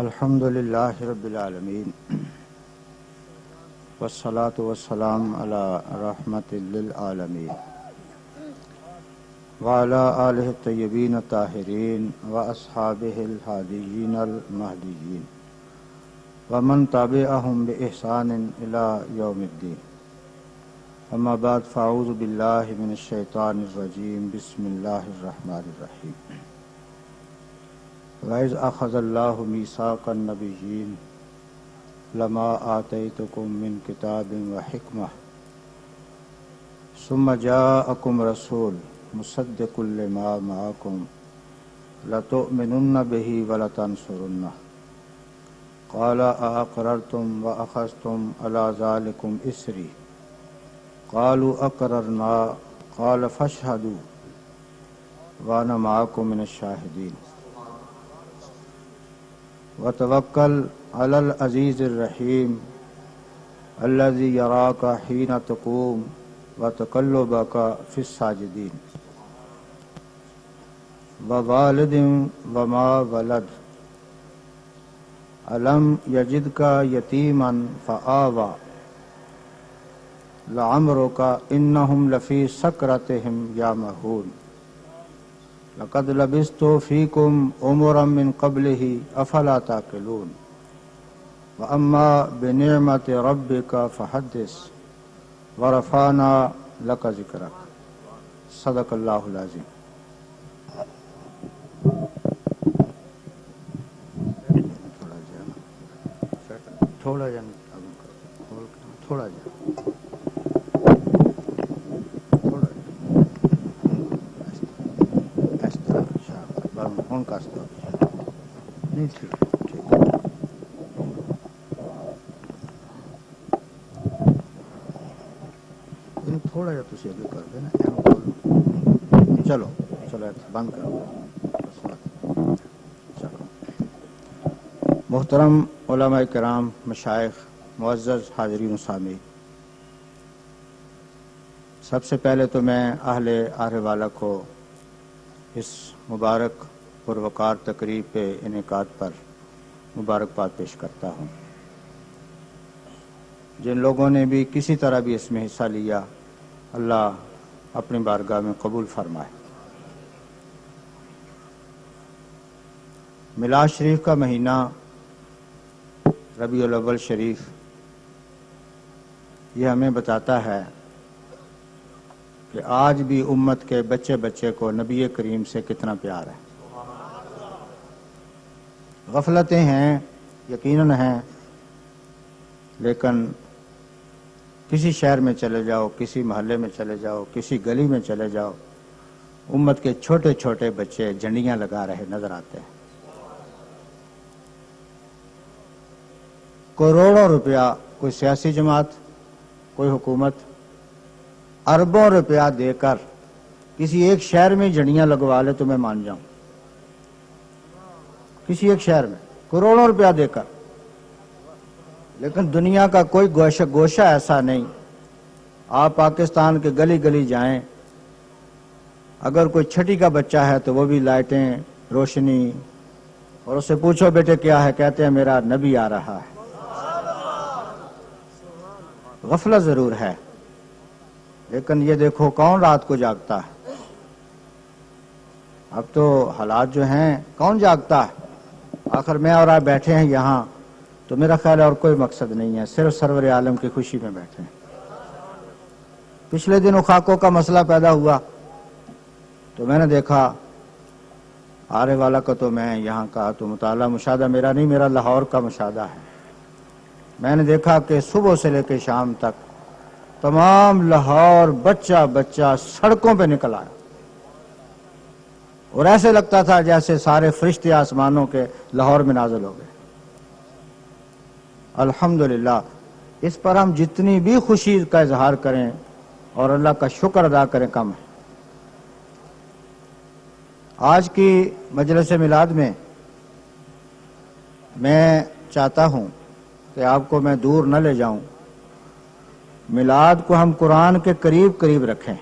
الحمد للہ رب العالمین والصلاة والسلام علی رحمت للعالمین وعلی آلہ الطیبین الطاہرین واصحابہ الہادیین المہدیین ومن تبعہم بإحسان الی یوم الدین. اما بعد فاعوذ باللہ من الشیطان الرجیم. بسم اللہ الرحمن الرحیم. وَإِذْ أَخَذَ اللَّهُ مِيثَاقَ النَّبِيِّينَ لَمَا آتَيْتُكُم مِّن كِتَابٍ وَحِكْمَةٍ ثُمَّ جَاءَكُمْ رَسُولٌ مُصَدِّقٌ لِّمَا مَعَكُمْ لَتُؤْمِنُنَّ بِهِ وَلَتَنصُرُنَّهُ قَالَ أَأَقْرَرْتُمْ وَأَخَذْتُمْ عَلَىٰ ذَٰلِكُمْ إِصْرِي قَالُوا أَقْرَرْنَا قَالَ فَاشْهَدُوا وَأَنَا مَعَكُم مِّنَ الشَّاهِدِينَ. وتوکل علی العزیز الرحیم الذی یراک حین تقوم وتقلبک فی الساجدین ووالد وما ولد الم یجدک یتیما فآوی لعمرک انہم لفی سکرتہم یعمہون لقد لبثت فیکم عمرا من قبلہ افلا تعقلون واما بنعمت ربک فحدث ورفعنا لک ذکرک. صدق اللہ العظیم. تھوڑا جا فون کاستا نہیں ٹھیک تھوڑا جا تسی ابھی کر دینا. چلو بند کرو. چلو. محترم علماء کرام، مشائخ، معزز حاضرین و سامعین، سب سے پہلے تو میں اہل والا کو اس مبارک پروقار تقریب کے انعقاد پر مبارکباد پیش کرتا ہوں. جن لوگوں نے بھی کسی طرح بھی اس میں حصہ لیا، اللہ اپنی بارگاہ میں قبول فرمائے. میلاد شریف کا مہینہ ربیع الاول شریف یہ ہمیں بتاتا ہے کہ آج بھی امت کے بچے بچے کو نبی کریم سے کتنا پیار ہے. غفلتیں ہیں، یقیناً ہیں، لیکن کسی شہر میں چلے جاؤ، کسی محلے میں چلے جاؤ، کسی گلی میں چلے جاؤ، امت کے چھوٹے چھوٹے بچے جھنڈیاں لگا رہے نظر آتے ہیں. کروڑوں روپیہ کوئی سیاسی جماعت، کوئی حکومت اربوں روپیہ دے کر کسی ایک شہر میں جھنڈیاں لگوا لے تو میں مان جاؤں. کسی ایک شہر میں کروڑوں روپیہ دے کر، لیکن دنیا کا کوئی گوشہ ایسا نہیں. آپ پاکستان کے گلی گلی جائیں، اگر کوئی چھٹی کا بچہ ہے تو وہ بھی لائٹیں، روشنی، اور اس سے پوچھو بیٹے کیا ہے، کہتے ہیں میرا نبی آ رہا ہے. غفلت ضرور ہے، لیکن یہ دیکھو کون رات کو جاگتا ہے. اب تو حالات جو ہیں، کون جاگتا ہے؟ آخر میں اور آپ بیٹھے ہیں یہاں تو میرا خیال ہے اور کوئی مقصد نہیں ہے، صرف سرور عالم کی خوشی میں بیٹھے ہیں. پچھلے دن اخاقوں کا مسئلہ پیدا ہوا تو میں نے دیکھا، آرے والا کا تو میں یہاں کا تو مطالعہ مشاہدہ میرا نہیں، میرا لاہور کا مشاہدہ ہے. میں نے دیکھا کہ صبح سے لے کے شام تک تمام لاہور بچہ بچہ سڑکوں پہ نکل آیا، اور ایسے لگتا تھا جیسے سارے فرشتے آسمانوں کے لاہور میں نازل ہو گئے. الحمدللہ اس پر ہم جتنی بھی خوشی کا اظہار کریں اور اللہ کا شکر ادا کریں کم ہے. آج کی مجلس میلاد میں میں چاہتا ہوں کہ آپ کو میں دور نہ لے جاؤں. میلاد کو ہم قرآن کے قریب قریب رکھیں.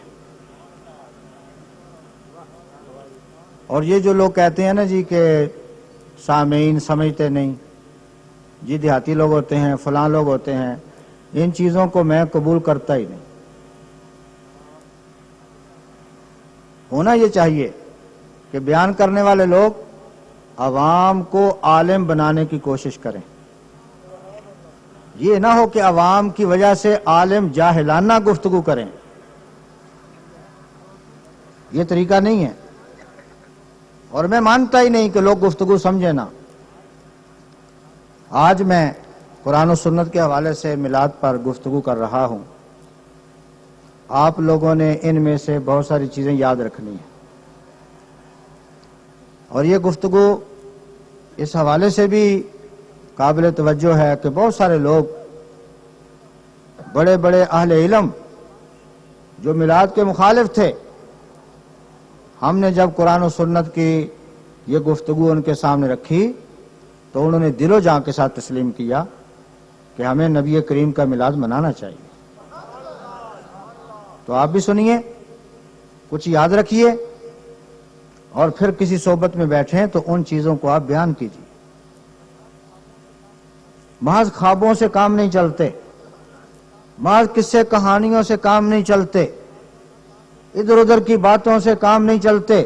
اور یہ جو لوگ کہتے ہیں نا جی کہ سامعین سمجھتے نہیں، جی دیہاتی لوگ ہوتے ہیں، فلاں لوگ ہوتے ہیں، ان چیزوں کو میں قبول کرتا ہی نہیں۔ ہونا یہ چاہیے کہ بیان کرنے والے لوگ عوام کو عالم بنانے کی کوشش کریں، یہ نہ ہو کہ عوام کی وجہ سے عالم جاہلانہ گفتگو کریں، یہ طریقہ نہیں ہے۔ اور میں مانتا ہی نہیں کہ لوگ گفتگو سمجھیں نا۔ آج میں قرآن و سنت کے حوالے سے میلاد پر گفتگو کر رہا ہوں، آپ لوگوں نے ان میں سے بہت ساری چیزیں یاد رکھنی ہیں، اور یہ گفتگو اس حوالے سے بھی قابل توجہ ہے کہ بہت سارے لوگ بڑے بڑے اہل علم جو میلاد کے مخالف تھے، ہم نے جب قرآن و سنت کی یہ گفتگو ان کے سامنے رکھی تو انہوں نے دل و جان کے ساتھ تسلیم کیا کہ ہمیں نبی کریم کا میلاد منانا چاہیے۔ تو آپ بھی سنیے، کچھ یاد رکھیے، اور پھر کسی صحبت میں بیٹھیں تو ان چیزوں کو آپ بیان کیجیے۔ محض خوابوں سے کام نہیں چلتے، محض قصے کہانیوں سے کام نہیں چلتے، ادھر ادھر کی باتوں سے کام نہیں چلتے،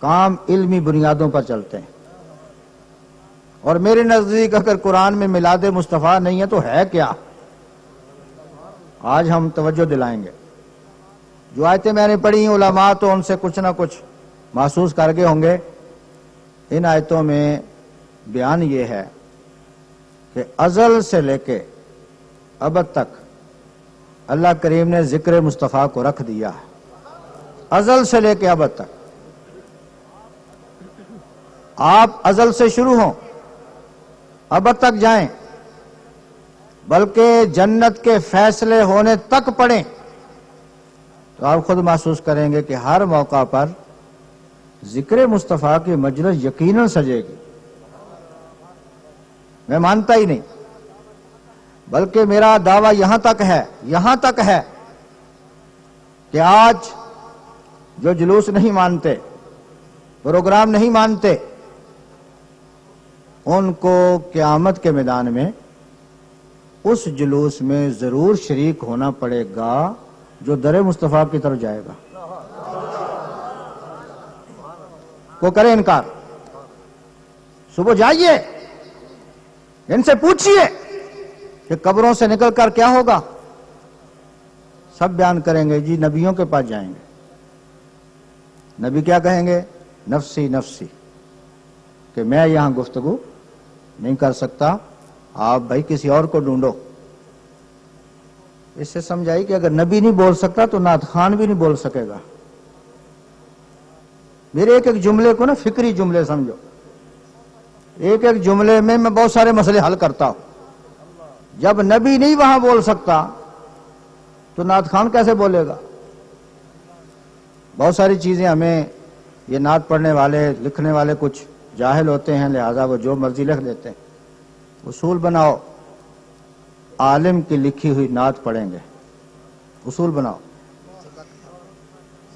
کام علمی بنیادوں پر چلتے ہیں۔ اور میرے نزدیک اگر قرآن میں میلاد مصطفیٰ نہیں ہے تو ہے کیا؟ آج ہم توجہ دلائیں گے۔ جو آیتیں میں نے پڑھی ہیں، علماء تو ان سے کچھ نہ کچھ محسوس کر گئے ہوں گے۔ ان آیتوں میں بیان یہ ہے کہ ازل سے لے کے ابد تک اللہ کریم نے ذکر مصطفیٰ کو رکھ دیا ہے، ازل سے لے کے ابد تک۔ آپ ازل سے شروع ہوں، ابد تک جائیں، بلکہ جنت کے فیصلے ہونے تک پڑھیں تو آپ خود محسوس کریں گے کہ ہر موقع پر ذکر مصطفیٰ کی مجلس یقیناً سجے گی۔ میں مانتا ہی نہیں، بلکہ میرا دعویٰ یہاں تک ہے کہ آج جو جلوس نہیں مانتے، پروگرام نہیں مانتے، ان کو قیامت کے میدان میں اس جلوس میں ضرور شریک ہونا پڑے گا جو در مصطفیٰ کی طرف جائے گا۔ وہ کرے انکار، صبح جائیے، ان سے پوچھئے کہ قبروں سے نکل کر کیا ہوگا، سب بیان کریں گے جی نبیوں کے پاس جائیں گے۔ نبی کیا کہیں گے؟ نفسی نفسی، کہ میں یہاں گفتگو نہیں کر سکتا، آپ بھائی کسی اور کو ڈھونڈو۔ اس سے سمجھائی کہ اگر نبی نہیں بول سکتا تو نعت خوان بھی نہیں بول سکے گا۔ میرے ایک ایک جملے کو نا فکری جملے سمجھو، ایک ایک جملے میں بہت سارے مسئلے حل کرتا ہوں۔ جب نبی نہیں وہاں بول سکتا تو نعت خوان کیسے بولے گا؟ بہت ساری چیزیں ہمیں یہ نعت پڑھنے والے لکھنے والے کچھ جاہل ہوتے ہیں، لہذا وہ جو مرضی لکھ دیتے ہیں۔ اصول بناؤ، عالم کی لکھی ہوئی نعت پڑھیں گے، اصول بناؤ،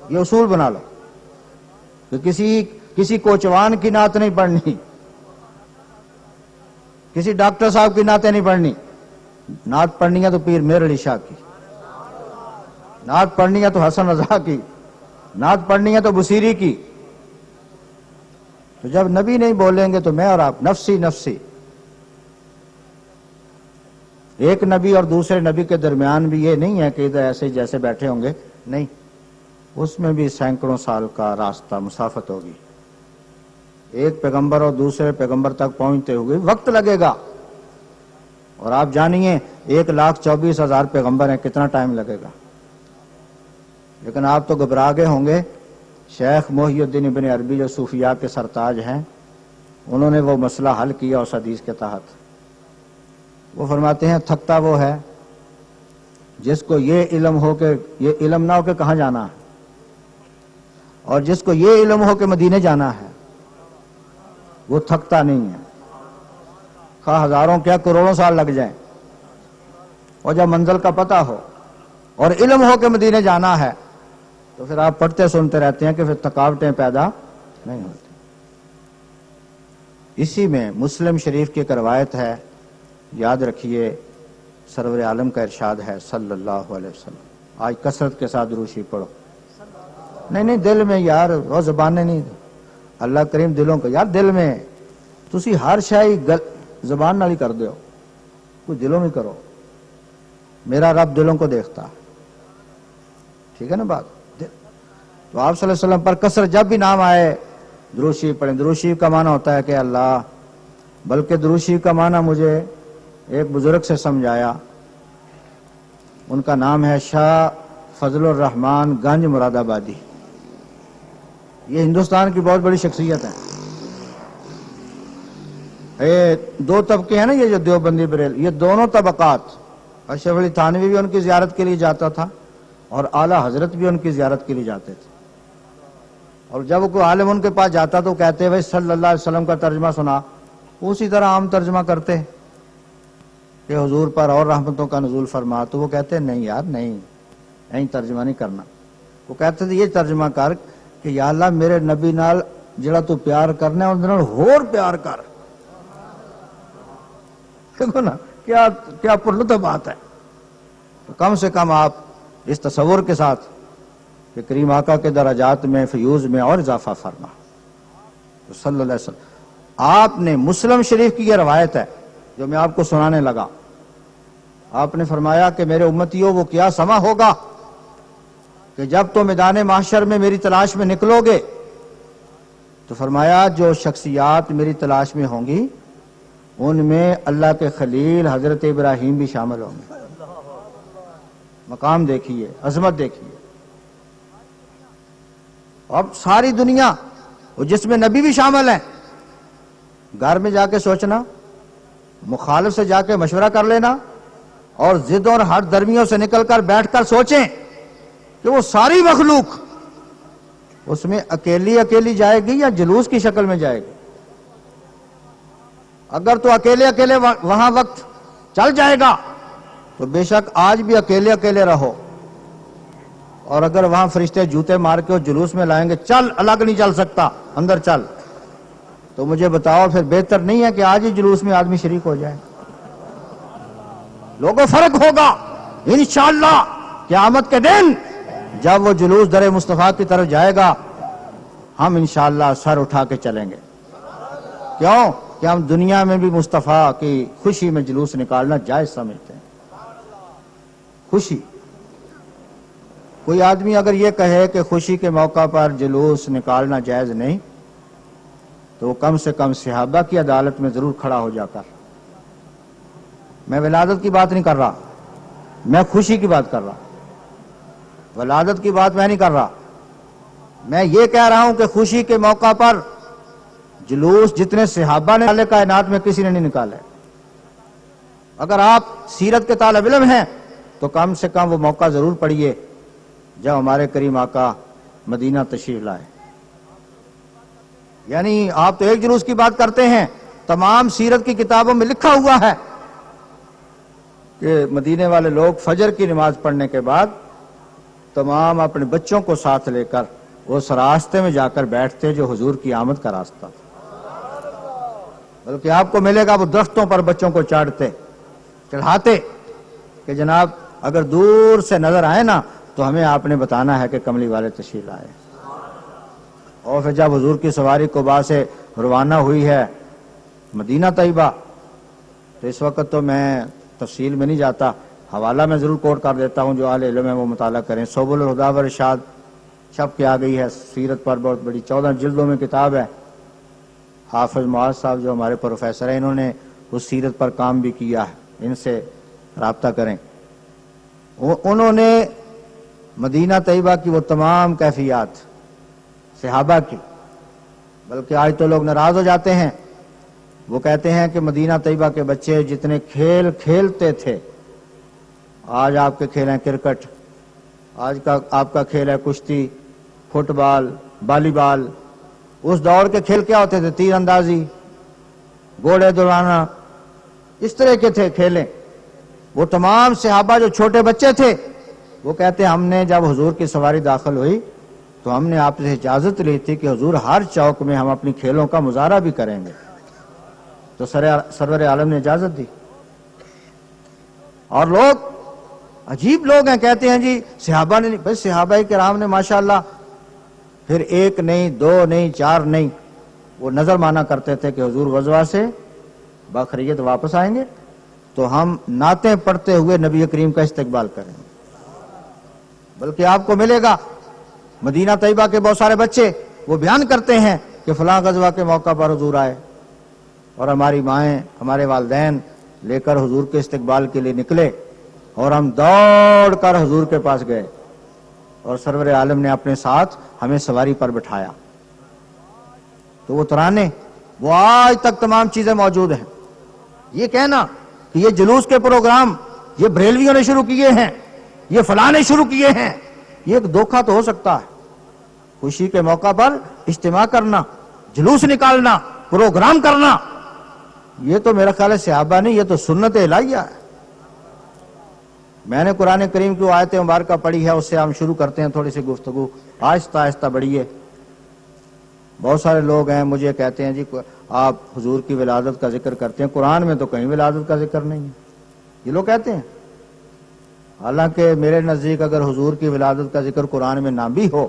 یہ اصول بنا لو کہ کسی کوچوان کی نعت نہیں پڑھنی، کسی ڈاکٹر صاحب کی نعتیں نہیں پڑھنی، نعت پڑھنی ہے تو پیر مہر علی شاہ کی، نعت پڑھنی ہے تو حسن رضا کی، نعت پڑھنی ہے تو بصیری کی۔ تو جب نبی نہیں بولیں گے تو میں اور آپ نفسی نفسی۔ ایک نبی اور دوسرے نبی کے درمیان بھی یہ نہیں ہے کہ ادھر ایسے جیسے بیٹھے ہوں گے، نہیں، اس میں بھی سینکڑوں سال کا راستہ مسافت ہوگی۔ ایک پیغمبر اور دوسرے پیغمبر تک پہنچتے ہوئے وقت لگے گا، اور آپ جانیے 1,24,000 پیغمبر ہیں، کتنا ٹائم لگے گا۔ لیکن آپ تو گھبرا گئے ہوں گے۔ شیخ محی الدین ابن عربی جو صوفیاء کے سرتاج ہیں، انہوں نے وہ مسئلہ حل کیا اس حدیث کے تحت۔ وہ فرماتے ہیں تھکتا وہ ہے جس کو یہ علم ہو کہ یہ علم نہ ہو کہ کہاں جانا ہے، اور جس کو یہ علم ہو کہ مدینے جانا ہے، وہ تھکتا نہیں ہے، خواہ ہزاروں کیا کروڑوں سال لگ جائیں، اور جب منزل کا پتہ ہو اور علم ہو کہ مدینے جانا ہے تو پھر آپ پڑھتے سنتے رہتے ہیں کہ پھر تھکاوٹیں پیدا نہیں ہوتی۔ اسی میں مسلم شریف کی ایک روایت ہے، یاد رکھیے، سرور عالم کا ارشاد ہے صلی اللہ علیہ وسلم، آج کثرت کے ساتھ درود شریف پڑھو، نہیں دل میں یار، وہ زبانیں نہیں، اللہ کریم دلوں کو، یار دل میں تسی ہر شائی زبان نال ہی کر دیو، کوئی دلوں میں کرو، میرا رب دلوں کو دیکھتا، ٹھیک ہے نا بات۔ تو آپ صلی اللہ علیہ وسلم پر کثرت جب بھی نام آئے درود شریف پڑھیں۔ درود شریف کا معنی ہوتا ہے کہ اللہ، بلکہ درود شریف کا معنی مجھے ایک بزرگ سے سمجھایا، ان کا نام ہے شاہ فضل الرحمان گنج مراد آبادی، یہ ہندوستان کی بہت بڑی شخصیت ہے۔ دو طبقے ہیں نا، یہ جو دیوبندی بریل، یہ دونوں طبقات، اشرف علی تھانوی بھی ان کی زیارت کے لیے جاتا تھا اور اعلیٰ حضرت بھی ان کی زیارت کے لیے جاتے تھے، اور جب کوئی عالم ان کے پاس جاتا تو کہتے بھائی صلی اللہ علیہ وسلم کا ترجمہ سنا، اسی طرح عام ترجمہ کرتے کہ حضور پر اور رحمتوں کا نزول فرما، تو وہ کہتے نہیں یار، نہیں ترجمہ نہیں کرنا، وہ کہتے تھے یہ ترجمہ کر کہ یا اللہ میرے نبی نال جڑا تو پیار کرنا ہے ان نال ہور پیار کر، دیکھو نا کیا پرلطف بات ہے۔ تو کم سے کم آپ اس تصور کے ساتھ کہ کریم آقا کے درجات میں فیوز میں اور اضافہ فرما، تو صلی اللہ علیہ وسلم۔ آپ نے مسلم شریف کی یہ روایت ہے جو میں آپ کو سنانے لگا، آپ نے فرمایا کہ میرے امتیوں وہ کیا سما ہوگا کہ جب تو میدان محشر میں میری تلاش میں نکلو گے، تو فرمایا جو شخصیات میری تلاش میں ہوں گی ان میں اللہ کے خلیل حضرت ابراہیم بھی شامل ہوں گے۔ مقام دیکھیے، عظمت دیکھیے، اب ساری دنیا جس میں نبی بھی شامل ہیں، گھر میں جا کے سوچنا، مخالف سے جا کے مشورہ کر لینا، اور ضد اور ہر درمیوں سے نکل کر بیٹھ کر سوچیں کہ وہ ساری مخلوق اس میں اکیلی جائے گی یا جلوس کی شکل میں جائے گی۔ اگر تو اکیلے وہاں وقت چل جائے گا تو بے شک آج بھی اکیلے رہو، اور اگر وہاں فرشتے جوتے مار کے جلوس میں لائیں گے چل الگ نہیں چل سکتا اندر چل، تو مجھے بتاؤ پھر بہتر نہیں ہے کہ آج ہی جلوس میں آدمی شریک ہو جائے؟ لوگوں فرق ہوگا انشاءاللہ قیامت کے دن جب وہ جلوس در مصطفیٰ کی طرف جائے گا، ہم انشاءاللہ سر اٹھا کے چلیں گے۔ کیوں کہ ہم دنیا میں بھی مصطفیٰ کی خوشی میں جلوس نکالنا جائز سمجھتے ہیں۔ خوشی، کوئی آدمی اگر یہ کہے کہ خوشی کے موقع پر جلوس نکالنا جائز نہیں، تو وہ کم سے کم صحابہ کی عدالت میں ضرور کھڑا ہو جا کر، میں ولادت کی بات نہیں کر رہا، میں خوشی کی بات کر رہا، ولادت کی بات میں نہیں کر رہا، میں یہ کہہ رہا ہوں کہ خوشی کے موقع پر جلوس جتنے صحابہ نے نکالے کائنات میں کسی نے نہیں نکالے۔ اگر آپ سیرت کے طالب علم ہیں تو کم سے کم وہ موقع ضرور پڑھیے جب ہمارے کریم آقا مدینہ تشریف لائے۔ یعنی آپ تو ایک جلوس کی بات کرتے ہیں، تمام سیرت کی کتابوں میں لکھا ہوا ہے کہ مدینے والے لوگ فجر کی نماز پڑھنے کے بعد تمام اپنے بچوں کو ساتھ لے کر اس راستے میں جا کر بیٹھتے جو حضور کی آمد کا راستہ تھا، بلکہ آپ کو ملے گا وہ درختوں پر بچوں کو چڑھاتے کہ جناب اگر دور سے نظر آئے نا تو ہمیں آپ نے بتانا ہے کہ کملی والے تشریف لائے۔ اور پھر جب حضور کی سواری قباء سے روانہ ہوئی ہے مدینہ طیبہ، تو اس وقت تو میں تفصیل میں نہیں جاتا، حوالہ میں ضرور کوٹ کر دیتا ہوں، جو اہل علم ہے وہ مطالعہ کریں۔ سبل الہدیٰ و ارشاد چھپ کے آ گئی ہے سیرت پر، بہت بڑی 14 جلدوں میں کتاب ہے۔ حافظ معاذ صاحب جو ہمارے پروفیسر ہیں، انہوں نے اس سیرت پر کام بھی کیا ہے، ان سے رابطہ کریں۔ انہوں نے مدینہ طیبہ کی وہ تمام کیفیات صحابہ کی، بلکہ آج تو لوگ ناراض ہو جاتے ہیں، وہ کہتے ہیں کہ مدینہ طیبہ کے بچے جتنے کھیل کھیلتے تھے، آج آپ کے کھیل ہیں کرکٹ، آج کا آپ کا کھیل ہے کشتی، فٹ بال، والی بال۔ اس دور کے کھیل کیا ہوتے تھے؟ تیر اندازی، گھوڑے دوڑانا، اس طرح کے تھے کھیلیں۔ وہ تمام صحابہ جو چھوٹے بچے تھے وہ کہتے ہیں ہم نے جب حضور کی سواری داخل ہوئی تو ہم نے آپ سے اجازت لی تھی کہ حضور ہر چوک میں ہم اپنی کھیلوں کا مظاہرہ بھی کریں گے۔ تو سرور عالم نے اجازت دی. اور لوگ عجیب لوگ ہیں، کہتے ہیں جی صحابہ نے نہیں. بھائی صحابہ کرام نے ماشاءاللہ پھر ایک نہیں، دو نہیں، چار نہیں، وہ نظر مانا کرتے تھے کہ حضور غزوہ سے بخیریت واپس آئیں گے تو ہم نعتیں پڑھتے ہوئے نبی کریم کا استقبال کریں گے. بلکہ آپ کو ملے گا مدینہ طیبہ کے بہت سارے بچے وہ بیان کرتے ہیں کہ فلاں غزوہ کے موقع پر حضور آئے اور ہماری مائیں، ہمارے والدین لے کر حضور کے استقبال کے لیے نکلے اور ہم دوڑ کر حضور کے پاس گئے اور سرور عالم نے اپنے ساتھ ہمیں سواری پر بٹھایا. تو وہ ترانے، وہ آج تک تمام چیزیں موجود ہیں. یہ کہنا کہ یہ جلوس کے پروگرام یہ بریلویوں نے شروع کیے ہیں، یہ فلاں نے شروع کیے ہیں، یہ ایک دھوکہ تو ہو سکتا ہے. خوشی کے موقع پر اجتماع کرنا، جلوس نکالنا، پروگرام کرنا، یہ تو میرا خیال ہے صحابہ نہیں، یہ تو سنت الہیہ ہے. میں نے قرآن کریم کی آیت مبارکہ پڑھی ہے، اس سے ہم شروع کرتے ہیں تھوڑی سی گفتگو. آہستہ آہستہ بڑھیے. بہت سارے لوگ ہیں مجھے کہتے ہیں جی آپ حضور کی ولادت کا ذکر کرتے ہیں، قرآن میں تو کہیں ولادت کا ذکر نہیں ہے. یہ لوگ کہتے ہیں. حالانکہ میرے نزدیک اگر حضور کی ولادت کا ذکر قرآن میں نہ بھی ہو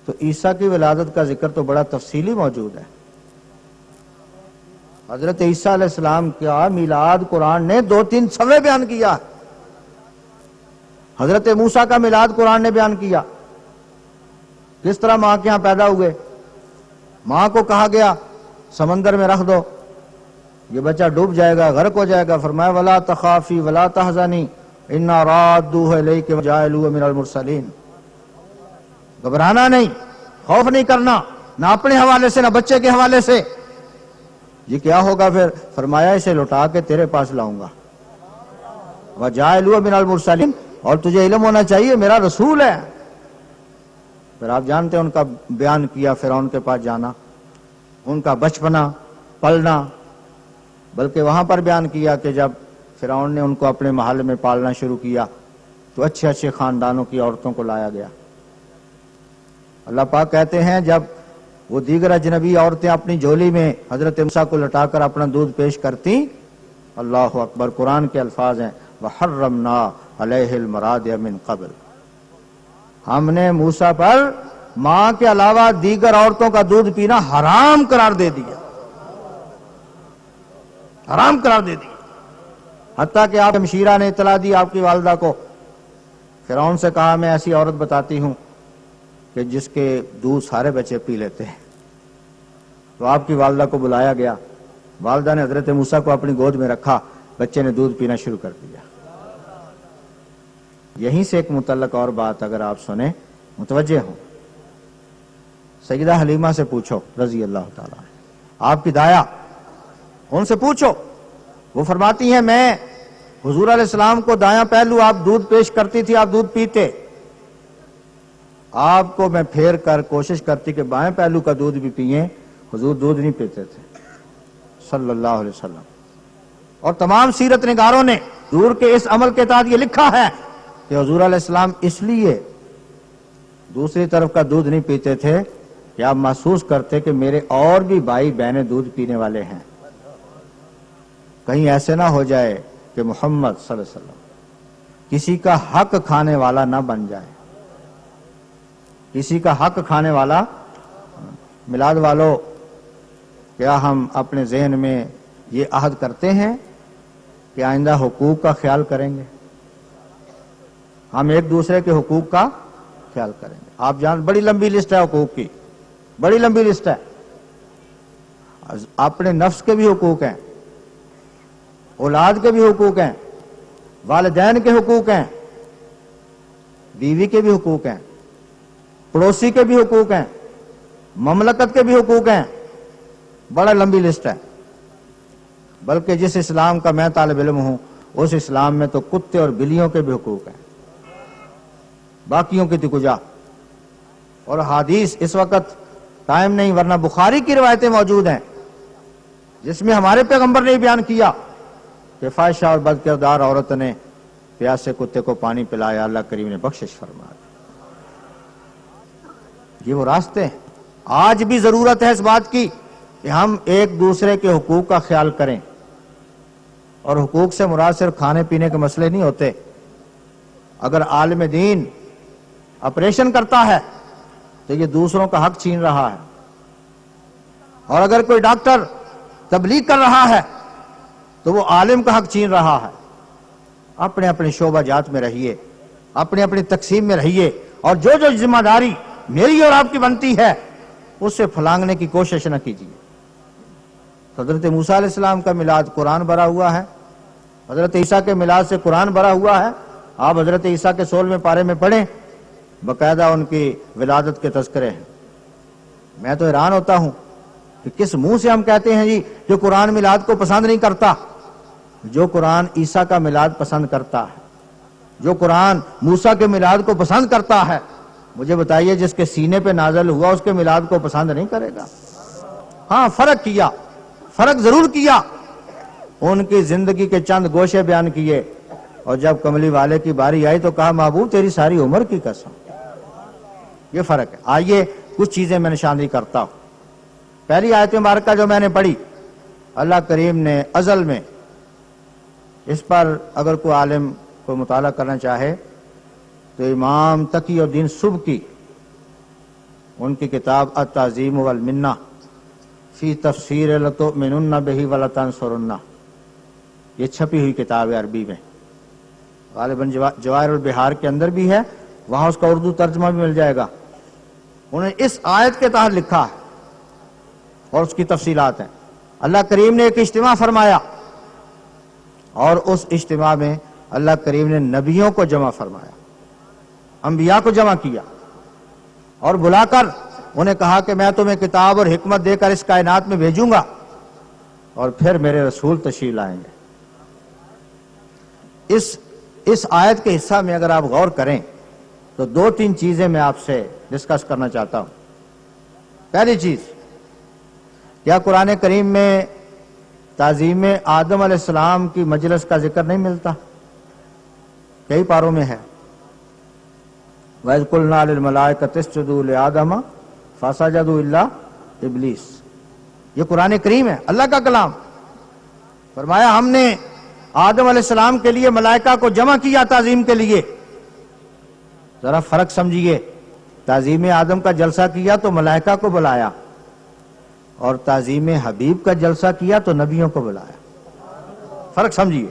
تو عیسیٰ کی ولادت کا ذکر تو بڑا تفصیلی موجود ہے. حضرت عیسیٰ علیہ السلام کا میلاد قرآن نے 2-3 صفحے بیان کیا. حضرت موسیٰ کا میلاد قرآن نے بیان کیا. کس طرح ماں کے ہاں پیدا ہوئے، ماں کو کہا گیا سمندر میں رکھ دو، یہ بچہ ڈوب جائے گا، غرق ہو جائے گا. فرمایا ولا تخافی ولا تحزنی انا رادوہ الیک وجاعلوہ من المرسلین. گھبرانا نہیں، خوف نہیں کرنا، نہ اپنے حوالے سے نہ بچے کے حوالے سے. یہ کیا ہوگا پھر؟ فرمایا اسے لوٹا کے تیرے پاس لاؤں گا. وجاعلوہ من المرسلین، اور تجھے علم ہونا چاہیے میرا رسول ہے. پھر آپ جانتے ہیں ان کا بیان کیا، فرعون کے پاس جانا، ان کا بچپنا، پلنا، بلکہ وہاں پر بیان کیا کہ جب فرعون نے ان کو اپنے محل میں پالنا شروع کیا تو اچھے اچھے خاندانوں کی عورتوں کو لایا گیا. اللہ پاک کہتے ہیں جب وہ دیگر اجنبی عورتیں اپنی جھولی میں حضرت موسیٰ کو لٹا کر اپنا دودھ پیش کرتی، اللہ اکبر، قرآن کے الفاظ ہیں وَحَرَّمْنَا عَلَيْهِ الْمَرَاضِعَ مِن قَبْلِ، ہم نے موسیٰ پر ماں کے علاوہ دیگر عورتوں کا دودھ پینا حرام قرار دے دیا، حرام قرار دے دیا. حتیٰ کہ آپ ہمشیرہ نے اطلاع دی آپ کی والدہ کو. فرعون سے کہا میں ایسی عورت بتاتی ہوں کہ جس کے دودھ سارے بچے پی لیتے ہیں. تو آپ کی والدہ کو بلایا گیا، والدہ نے حضرت موسیٰ کو اپنی گود میں رکھا، بچے نے دودھ پینا شروع کر دیا. یہیں سے ایک متعلق اور بات اگر آپ سنیں متوجہ ہوں، سیدہ حلیمہ سے پوچھو رضی اللہ تعالیٰ، آپ کی دایا، ان سے پوچھو. وہ فرماتی ہیں میں حضور علیہ السلام کو دایاں پہلو آپ دودھ پیش کرتی تھی، آپ دودھ پیتے، آپ کو میں پھیر کر کوشش کرتی کہ بائیں پہلو کا دودھ بھی پئیں، حضور دودھ نہیں پیتے تھے صلی اللہ علیہ وسلم. اور تمام سیرت نگاروں نے حضور کے اس عمل کے تحت یہ لکھا ہے کہ حضور علیہ السلام اس لیے دوسری طرف کا دودھ نہیں پیتے تھے کہ آپ محسوس کرتے کہ میرے اور بھی بھائی بہنیں دودھ پینے والے ہیں، کہیں ایسے نہ ہو جائے کہ محمد صلی اللہ علیہ وسلم کسی کا حق کھانے والا نہ بن جائے، کسی کا حق کھانے والا. میلاد والو، کیا ہم اپنے ذہن میں یہ عہد کرتے ہیں کہ آئندہ حقوق کا خیال کریں گے؟ ہم ایک دوسرے کے حقوق کا خیال کریں گے. آپ جان بڑی لمبی لسٹ ہے حقوق کی، بڑی لمبی لسٹ ہے. اپنے نفس کے بھی حقوق ہیں، اولاد کے بھی حقوق ہیں، والدین کے حقوق ہیں، بیوی کے بھی حقوق ہیں، پڑوسی کے بھی حقوق ہیں، مملکت کے بھی حقوق ہیں. بڑا لمبی لسٹ ہے. بلکہ جس اسلام کا میں طالب علم ہوں اس اسلام میں تو کتے اور بلیوں کے بھی حقوق ہیں، باقیوں کی تکجا. اور حدیث اس وقت ٹائم نہیں، ورنہ بخاری کی روایتیں موجود ہیں جس میں ہمارے پیغمبر نے بیان کیا کہ فاحشہ اور بد کردار عورت نے پیاسے کتے کو پانی پلایا، اللہ کریم نے بخشش فرمایا. یہ وہ راستے ہیں. آج بھی ضرورت ہے اس بات کی کہ ہم ایک دوسرے کے حقوق کا خیال کریں، اور حقوق سے مراد صرف کھانے پینے کے مسئلے نہیں ہوتے۔ اگر عالم دین آپریشن کرتا ہے تو یہ دوسروں کا حق چھین رہا ہے، اور اگر کوئی ڈاکٹر تبلیغ کر رہا ہے تو وہ عالم کا حق چھین رہا ہے۔ اپنے اپنے شعبہ جات میں رہیے، اپنی اپنی تقسیم میں رہیے، اور جو جو ذمہ داری میری اور آپ کی بنتی ہے اس سے پھلانگنے کی کوشش نہ کیجیے۔ حضرت موسیٰ علیہ السلام کا میلاد قرآن بھرا ہوا ہے، حضرت عیسیٰ کے میلاد سے قرآن بھرا ہوا ہے۔ آپ حضرت عیسیٰ کے 16ویں پارے میں پڑھیں، باقاعدہ ان کی ولادت کے تذکرے ہیں۔ میں تو حیران ہوتا ہوں کہ کس منہ سے ہم کہتے ہیں جی جو قرآن میلاد کو پسند نہیں کرتا، جو قرآن عیسیٰ کا میلاد پسند کرتا ہے، جو قرآن موسیٰ کے میلاد کو پسند کرتا ہے، مجھے بتائیے جس کے سینے پہ نازل ہوا اس کے میلاد کو پسند نہیں کرے گا؟ ہاں، فرق ضرور کیا، ان کی زندگی کے چند گوشے بیان کیے، اور جب کملی والے کی باری آئی تو کہا محبوب تیری ساری عمر کی قسم۔ یہ فرق ہے۔ آئیے کچھ چیزیں میں نشاندہی کرتا ہوں۔ پہلی آیت مبارکہ جو میں نے پڑھی، اللہ کریم نے ازل میں، اس پر اگر کوئی عالم کو مطالعہ کرنا چاہے تو امام تقی الدین سبکی ان کی کتاب التعظیم والمنہ فی تفسیر لتؤمنن بہ ولتنصرنہ، یہ چھپی ہوئی کتاب ہے عربی میں، غالباً جواہر البحار کے اندر بھی ہے، وہاں اس کا اردو ترجمہ بھی مل جائے گا۔ انہوں نے اس آیت کے تحت لکھا ہے اور اس کی تفصیلات ہیں۔ اللہ کریم نے ایک اجتماع فرمایا، اور اس اجتماع میں اللہ کریم نے نبیوں کو جمع فرمایا، انبیاء کو جمع کیا، اور بلا کر انہیں کہا کہ میں تمہیں کتاب اور حکمت دے کر اس کائنات میں بھیجوں گا، اور پھر میرے رسول تشریف لائیں گے۔ اس آیت کے حصہ میں اگر آپ غور کریں تو 2-3 چیزیں میں آپ سے ڈسکس کرنا چاہتا ہوں۔ پہلی چیز، کیا قرآن کریم میں تعظیم آدم علیہ السلام کی مجلس کا ذکر نہیں ملتا؟ کئی پاروں میں ہے۔ وَإِذْ قُلْنَا لِلْمَلَائِكَةِ اسْجُدُوا لِآدَمَ فَسَجَدُوا إِلَّا إِبْلِيسَ، یہ قرآن کریم ہے، اللہ کا کلام۔ فرمایا ہم نے آدم علیہ السلام کے لیے ملائکہ کو جمع کیا تعظیم کے لیے۔ ذرا فرق سمجھیے، تعظیم آدم کا جلسہ کیا تو ملائکہ کو بلایا، اور تعظیم حبیب کا جلسہ کیا تو نبیوں کو بلایا۔ فرق سمجھیے،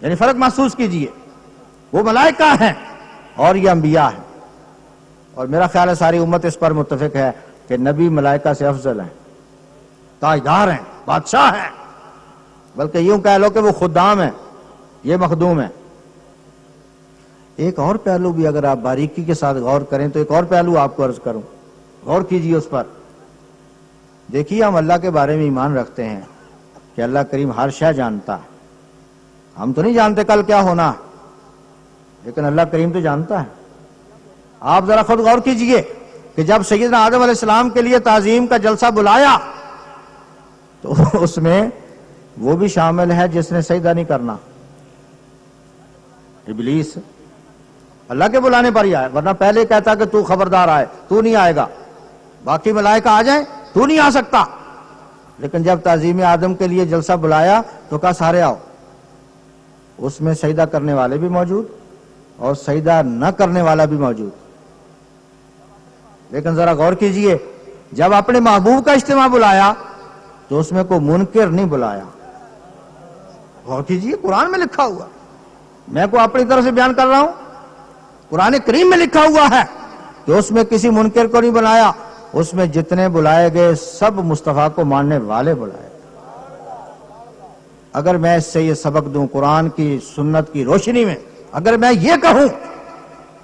یعنی فرق محسوس کیجیے۔ وہ ملائکہ ہیں اور یہ انبیاء ہیں، اور میرا خیال ہے ساری امت اس پر متفق ہے کہ نبی ملائکہ سے افضل ہیں، تاجدار ہیں، بادشاہ ہیں، بلکہ یوں کہہ لو کہ وہ خدام ہیں، یہ مخدوم ہیں۔ ایک اور پہلو بھی اگر آپ باریکی کے ساتھ غور کریں تو ایک اور پہلو آپ کو عرض کروں، غور کیجیے اس پر۔ دیکھیے، ہم اللہ کے بارے میں ایمان رکھتے ہیں کہ اللہ کریم ہر شے جانتا ہے۔ ہم تو نہیں جانتے کل کیا ہونا، لیکن اللہ کریم تو جانتا ہے۔ آپ ذرا خود غور کیجئے کہ جب سیدنا آدم علیہ السلام کے لیے تعظیم کا جلسہ بلایا تو اس میں وہ بھی شامل ہے جس نے سجدہ نہیں کرنا، ابلیس۔ اللہ کے بلانے پر ہی آئے، ورنہ پہلے کہتا کہ تو خبردار آئے، تو نہیں آئے گا، باقی ملائکہ آ جائیں تو نہیں آ سکتا۔ لیکن جب تعظیم آدم کے لیے جلسہ بلایا تو کہا سارے آؤ۔ اس میں سجدہ کرنے والے بھی موجود اور سجدہ نہ کرنے والا بھی موجود۔ لیکن ذرا غور کیجئے، جب اپنے محبوب کا اجتماع بلایا تو اس میں کوئی منکر نہیں بلایا۔ غور کیجئے، قرآن میں لکھا ہوا، میں کو اپنی طرف سے بیان کر رہا ہوں، قرآن کریم میں لکھا ہوا ہے کہ اس میں کسی منکر کو نہیں بلایا، اس میں جتنے بلائے گئے سب مصطفیٰ کو ماننے والے بلائے۔ اگر میں اس سے یہ سبق دوں قرآن کی سنت کی روشنی میں، اگر میں یہ کہوں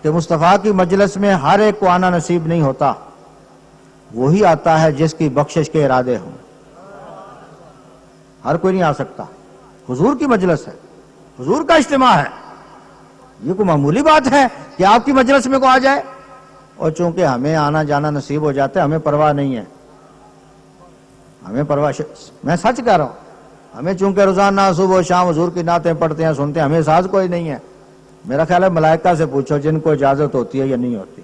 کہ مصطفیٰ کی مجلس میں ہر ایک کو آنا نصیب نہیں ہوتا، وہی آتا ہے جس کی بخشش کے ارادے ہوں۔ ہر کوئی نہیں آ سکتا، حضور کی مجلس ہے، حضور کا اجتماع ہے، یہ کوئی معمولی بات ہے کہ آپ کی مجلس میں کو آ جائے؟ اور چونکہ ہمیں آنا جانا نصیب ہو جاتا ہے، ہمیں پرواہ نہیں ہے، ہمیں پرواہ، میں سچ کہہ رہا ہوں، ہمیں چونکہ روزانہ صبح و شام حضور کی نعتیں پڑھتے ہیں، سنتے ہیں، ہمیں احساس کوئی نہیں ہے۔ میرا خیال ہے ملائکہ سے پوچھو جن کو اجازت ہوتی ہے یا نہیں ہوتی،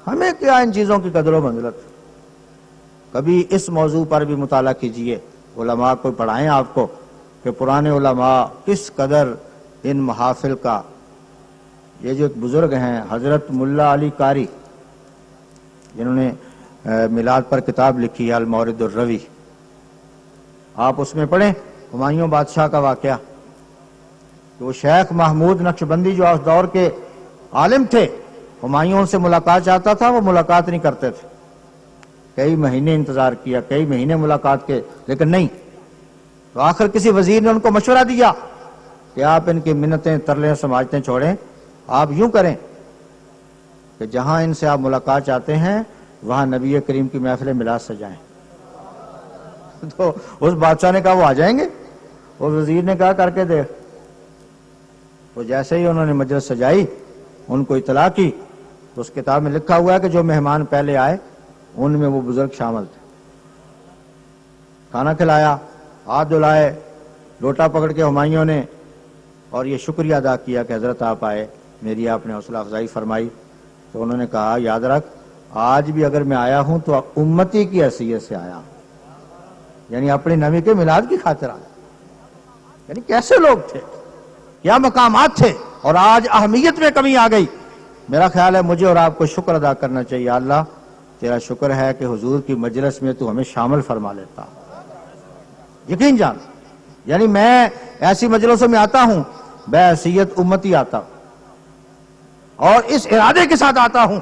ہمیں کیا ان چیزوں کی قدر و منزلت۔ کبھی اس موضوع پر بھی مطالعہ کیجئے، علماء کو پڑھائیں آپ کو کہ پرانے علماء کس قدر ان محافل کا. یہ جو ایک بزرگ ہیں حضرت ملا علی قاری، جنہوں نے میلاد پر کتاب لکھی ہے المورد الروی، آپ اس میں پڑھیں ہمایوں بادشاہ کا واقعہ. تو شیخ محمود نقشبندی جو اس دور کے عالم تھے، ہمایوں سے ملاقات چاہتا تھا، وہ ملاقات نہیں کرتے تھے. کئی مہینے انتظار کیا، کئی مہینے ملاقات کے، لیکن نہیں. تو آخر کسی وزیر نے ان کو مشورہ دیا کہ آپ ان کی منتیں ترلیں سماجتیں چھوڑیں، آپ یوں کریں کہ جہاں ان سے آپ ملاقات چاہتے ہیں وہاں نبی کریم کی محفل میلاد سجائیں. تو اس بادشاہ نے کہا وہ آ جائیں گے. اس وزیر نے کہا کر کے دیکھ. تو جیسے ہی انہوں نے مجلس سجائی، ان کو اطلاع کی، تو اس کتاب میں لکھا ہوا ہے کہ جو مہمان پہلے آئے ان میں وہ بزرگ شامل تھے. کھانا کھلایا، ہاتھ دھلائے، لوٹا پکڑ کے ہمایوں نے، اور یہ شکریہ ادا کیا کہ حضرت آپ آئے، میری آپ نے حوصلہ افزائی فرمائی. تو انہوں نے کہا یاد رکھ، آج بھی اگر میں آیا ہوں تو امتی کی حیثیت سے آیا ہوں، یعنی اپنے نبی کے میلاد کی خاطر آیا. یعنی کیسے لوگ تھے، کیا مقامات تھے، اور آج اہمیت میں کمی آ گئی. میرا خیال ہے مجھے اور آپ کو شکر ادا کرنا چاہیے. اللہ تیرا شکر ہے کہ حضور کی مجلس میں تو ہمیں شامل فرما لیتا. یقین جان، یعنی میں ایسی مجلسوں میں آتا ہوں بحیثیت امتی آتا ہوں، اور اس ارادے کے ساتھ آتا ہوں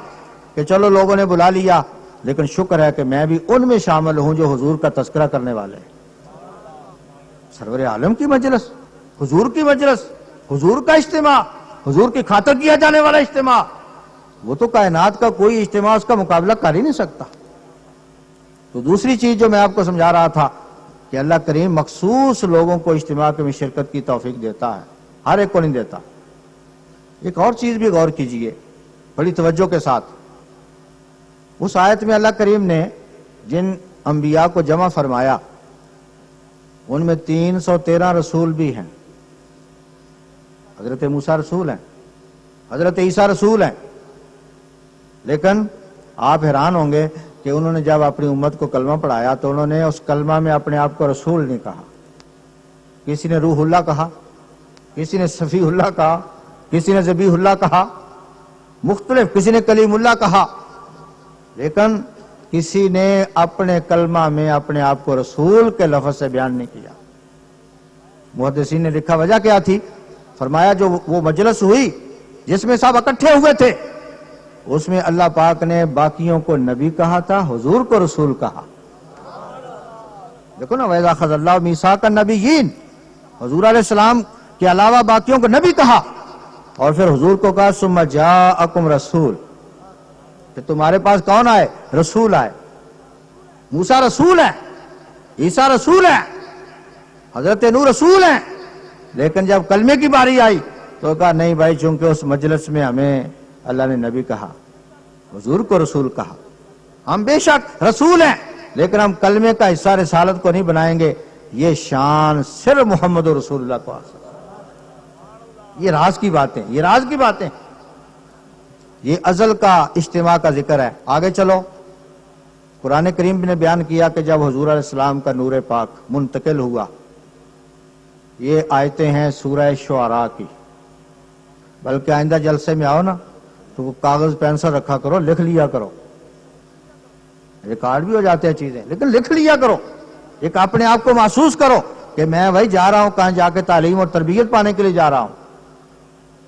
کہ چلو لوگوں نے بلا لیا، لیکن شکر ہے کہ میں بھی ان میں شامل ہوں جو حضور کا تذکرہ کرنے والے ہیں. سرور عالم کی مجلس، حضور کی مجلس، حضور کا اجتماع، حضور کی خاطر کیا جانے والا اجتماع، وہ تو کائنات کا کوئی اجتماع اس کا مقابلہ کر ہی نہیں سکتا. تو دوسری چیز جو میں آپ کو سمجھا رہا تھا کہ اللہ کریم مخصوص لوگوں کو اجتماع میں شرکت کی توفیق دیتا ہے، ہر ایک کو نہیں دیتا. ایک اور چیز بھی غور کیجئے بڑی توجہ کے ساتھ. اس آیت میں اللہ کریم نے جن انبیاء کو جمع فرمایا ان میں 313 رسول بھی ہیں. حضرت موسیٰ رسول ہیں، حضرت عیسیٰ رسول ہیں، لیکن آپ حیران ہوں گے کہ انہوں نے جب اپنی امت کو کلمہ پڑھایا تو انہوں نے اس کلمہ میں اپنے آپ کو رسول نہیں کہا. کسی نے روح اللہ کہا، کسی نے صفی اللہ کہا، کسی نے ذبیح اللہ کہا، مختلف، کسی نے کلیم اللہ کہا، لیکن کسی نے اپنے کلمہ میں اپنے آپ کو رسول کے لفظ سے بیان نہیں کیا. محدثین نے لکھا وجہ کیا تھی؟ فرمایا جو وہ مجلس ہوئی جس میں سب اکٹھے ہوئے تھے، اس میں اللہ پاک نے باقیوں کو نبی کہا تھا، حضور کو رسول کہا. دیکھو نا، وَإِذَا أَخَذَ اللَّهُ مِيثَاقَ النَّبِيِّينَ، حضور علیہ السلام کے علاوہ باقیوں کو نبی کہا، اور پھر حضور کو کہا ثُمَّ جَاءَكُمْ رسول، کہ تمہارے پاس کون آئے؟ رسول آئے. موسیٰ رسول ہے، عیسیٰ رسول ہے، حضرت نوح رسول ہیں، لیکن جب کلمے کی باری آئی تو کہا نہیں بھائی، چونکہ اس مجلس میں ہمیں اللہ نے نبی کہا، حضور کو رسول کہا، ہم بے شک رسول ہیں لیکن ہم کلمے کا حصہ رسالت کو نہیں بنائیں گے. یہ شان صرف محمد رسول اللہ کو حاصل. یہ راز کی باتیں، یہ راز کی باتیں، یہ ازل کا اجتماع کا ذکر ہے. آگے چلو، قرآن کریم نے بیان کیا کہ جب حضور علیہ السلام کا نور پاک منتقل ہوا. یہ آیتیں ہیں سورہ شعراء کی. بلکہ آئندہ جلسے میں آؤ نا تو کاغذ پینسل رکھا کرو، لکھ لیا کرو. ریکارڈ بھی ہو جاتے ہیں چیزیں، لیکن لکھ لیا کرو. ایک اپنے آپ کو محسوس کرو کہ میں بھائی جا رہا ہوں کہاں، جا کے تعلیم اور تربیت پانے کے لیے جا رہا ہوں.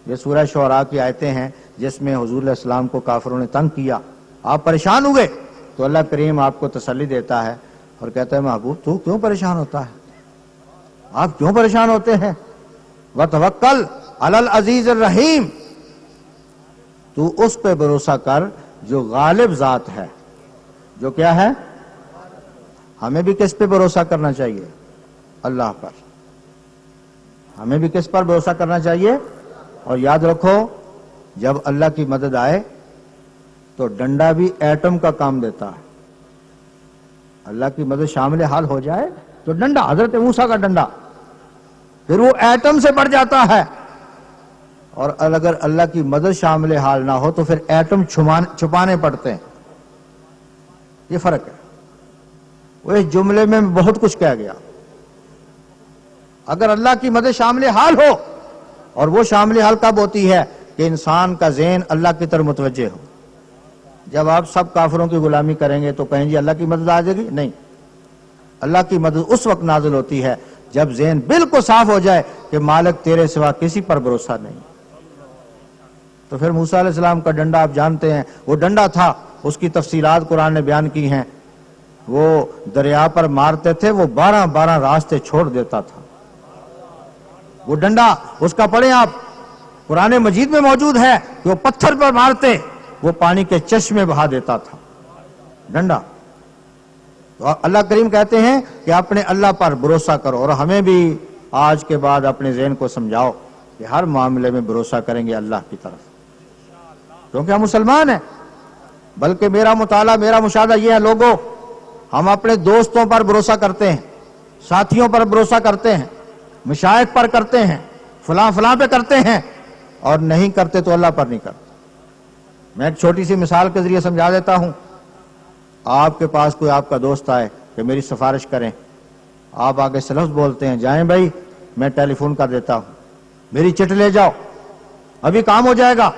یہ سورہ شعراء کی آیتیں ہیں جس میں حضور علیہ السلام کو کافروں نے تنگ کیا، آپ پریشان ہوئے، تو اللہ کریم آپ کو تسلی دیتا ہے اور کہتا ہے محبوب تو کیوں پریشان ہوتا ہے، آپ کیوں پریشان ہوتے ہیں؟ وَتَوَكَّلْ عَلَى الْعَزِيزِ الرَّحِيمِ، تو اس پہ بھروسہ کر جو غالب ذات ہے. جو کیا ہے؟ ہمیں بھی کس پہ بھروسہ کرنا چاہیے؟ اللہ پر. ہمیں بھی کس پر بھروسہ کرنا چاہیے؟ اور یاد رکھو جب اللہ کی مدد آئے تو ڈنڈا بھی ایٹم کا کام دیتا ہے. اللہ کی مدد شامل حال ہو جائے تو ڈنڈا، حضرت موسیٰ کا ڈنڈا، پھر وہ ایٹم سے بڑھ جاتا ہے. اور اگر اللہ کی مدد شامل حال نہ ہو تو پھر ایٹم چھپانے پڑتے ہیں. یہ فرق ہے. وہ اس جملے میں بہت کچھ کہہ گیا. اگر اللہ کی مدد شامل حال ہو، اور وہ شامل حال کب ہوتی ہے کہ انسان کا ذہن اللہ کی طرف متوجہ ہو. جب آپ سب کافروں کی غلامی کریں گے تو کہیں جی اللہ کی مدد آ جائے گی؟ نہیں. اللہ کی مدد اس وقت نازل ہوتی ہے جب ذہن بالکل صاف ہو جائے کہ مالک تیرے سوا کسی پر بھروسہ نہیں. تو پھر موسیٰ علیہ السلام کا ڈنڈا آپ جانتے ہیں، وہ ڈنڈا تھا، اس کی تفصیلات قرآن نے بیان کی ہیں. وہ دریا پر مارتے تھے، وہ 12 راستے چھوڑ دیتا تھا. وہ ڈنڈا اس کا پڑھیں آپ، قرآن مجید میں موجود ہے کہ وہ پتھر پر مارتے، وہ پانی کے چشمے بہا دیتا تھا ڈنڈا. تو اللہ کریم کہتے ہیں کہ اپنے اللہ پر بھروسہ کرو، اور ہمیں بھی آج کے بعد اپنے ذہن کو سمجھاؤ کہ ہر معاملے میں بھروسہ کریں گے اللہ کی طرف، کیونکہ ہم مسلمان ہیں. بلکہ میرا مطالعہ، میرا مشاہدہ یہ ہے لوگوں، ہم اپنے دوستوں پر بھروسہ کرتے ہیں، ساتھیوں پر بھروسہ کرتے ہیں، مشائخ پر کرتے ہیں، فلاں پہ کرتے ہیں، اور نہیں کرتے تو اللہ پر نہیں کرتے. میں ایک چھوٹی سی مثال کے ذریعے سمجھا دیتا ہوں. آپ کے پاس کوئی آپ کا دوست آئے کہ میری سفارش کریں، آپ آگے سے لفظ بولتے ہیں، جائیں بھائی میں ٹیلی فون کر دیتا ہوں، میری چٹ لے جاؤ، ابھی کام ہو جائے گا.